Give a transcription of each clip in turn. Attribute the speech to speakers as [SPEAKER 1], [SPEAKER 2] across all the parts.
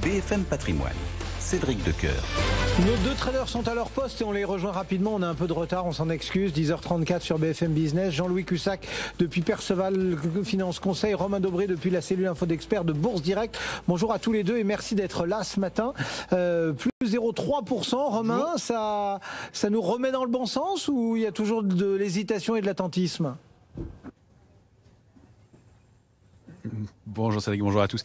[SPEAKER 1] BFM Patrimoine. Cédric Decoeur.
[SPEAKER 2] Nos deux traders sont à leur poste et on les rejoint rapidement. On a un peu de retard, on s'en excuse. 10h34 sur BFM Business. Jean-Louis Cussac depuis Perceval Finance Conseil. Romain Dobré depuis la cellule Info d'Experts de Bourse Direct. Bonjour à tous les deux et merci d'être là ce matin. Plus 0,3%. Romain, ça nous remet dans le bon sens ou il y a toujours de l'hésitation et de l'attentisme ?
[SPEAKER 3] Bonjour Cédric, bonjour à tous.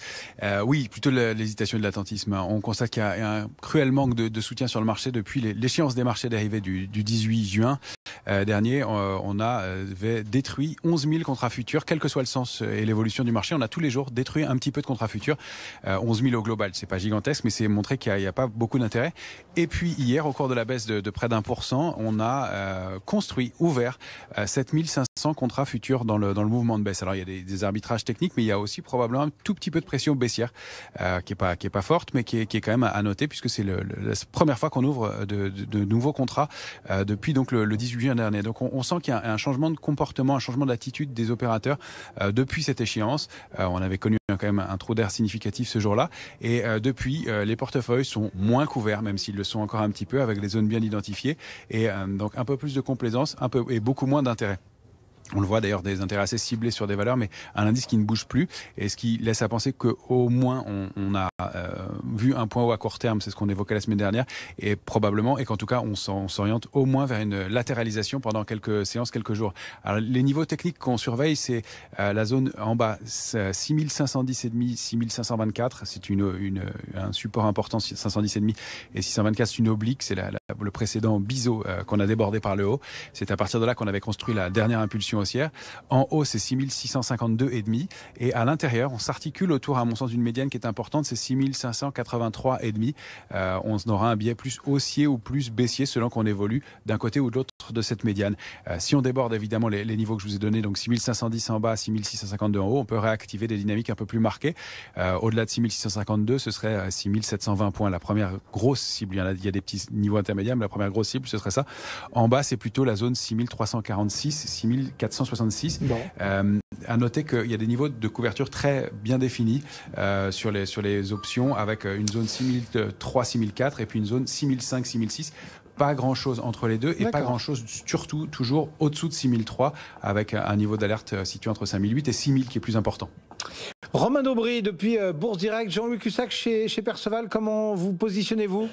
[SPEAKER 3] Oui, plutôt l'hésitation et de l'attentisme. On constate qu'il y a un cruel manque de soutien sur le marché depuis l'échéance des marchés dérivés du 18 juin dernier. On avait détruit 11 000 contrats futurs, quel que soit le sens et l'évolution du marché. On a tous les jours détruit un petit peu de contrats futurs. 11 000 au global, c'est pas gigantesque, mais c'est montré qu'il n'y a pas beaucoup d'intérêt. Et puis hier, au cours de la baisse de près d'1%, on a ouvert 7 500 contrats futurs dans le mouvement de baisse. Alors il y a des arbitrages techniques, mais il y a aussi probablement un tout petit peu de pression baissière qui est pas forte, mais qui est quand même à noter puisque c'est la première fois qu'on ouvre de nouveaux contrats depuis donc le 18 juin dernier. Donc on sent qu'il y a un changement de comportement, un changement d'attitude des opérateurs depuis cette échéance. On avait connu quand même un trou d'air significatif ce jour-là et depuis les portefeuilles sont moins couverts, même s'ils le sont encore un petit peu avec des zones bien identifiées et donc un peu plus de complaisance et beaucoup moins d'intérêt. On le voit d'ailleurs, des intérêts assez ciblés sur des valeurs, mais un indice qui ne bouge plus, et ce qui laisse à penser qu'au moins on a vu un point haut à court terme, c'est ce qu'on évoquait la semaine dernière, et probablement, et qu'en tout cas on s'oriente au moins vers une latéralisation pendant quelques séances, quelques jours. Alors les niveaux techniques qu'on surveille, c'est la zone en bas, 6510,5, 6524, c'est un support important, 510,5 et 624, c'est une oblique, c'est le précédent biseau qu'on a débordé par le haut. C'est à partir de là qu'on avait construit la dernière impulsion haussière. En haut, c'est 6652,5 et à l'intérieur, on s'articule autour, à mon sens, d'une médiane qui est importante, c'est 6583,5. On aura un biais plus haussier ou plus baissier selon qu'on évolue d'un côté ou de l'autre de cette médiane. Si on déborde évidemment les niveaux que je vous ai donnés, donc 6510 en bas, 6652 en haut, on peut réactiver des dynamiques un peu plus marquées. Au-delà de 6652, ce serait 6720 points. La première grosse cible, il y a des petits niveaux intermédiaires, mais la première grosse cible, ce serait ça. En bas, c'est plutôt la zone 6346, 6466. Bon. À noter qu'il y a des niveaux de couverture très bien définis sur les options, avec une zone 6003, 6004 et puis une zone 6005, 6006. Pas grand-chose entre les deux et pas grand-chose surtout toujours au-dessous de 6003 avec un niveau d'alerte situé entre 5008 et 6000 qui est plus important.
[SPEAKER 2] Romain Dobré depuis Bourse Direct, Jean-Louis Cussac chez Perceval, comment vous positionnez-vous ?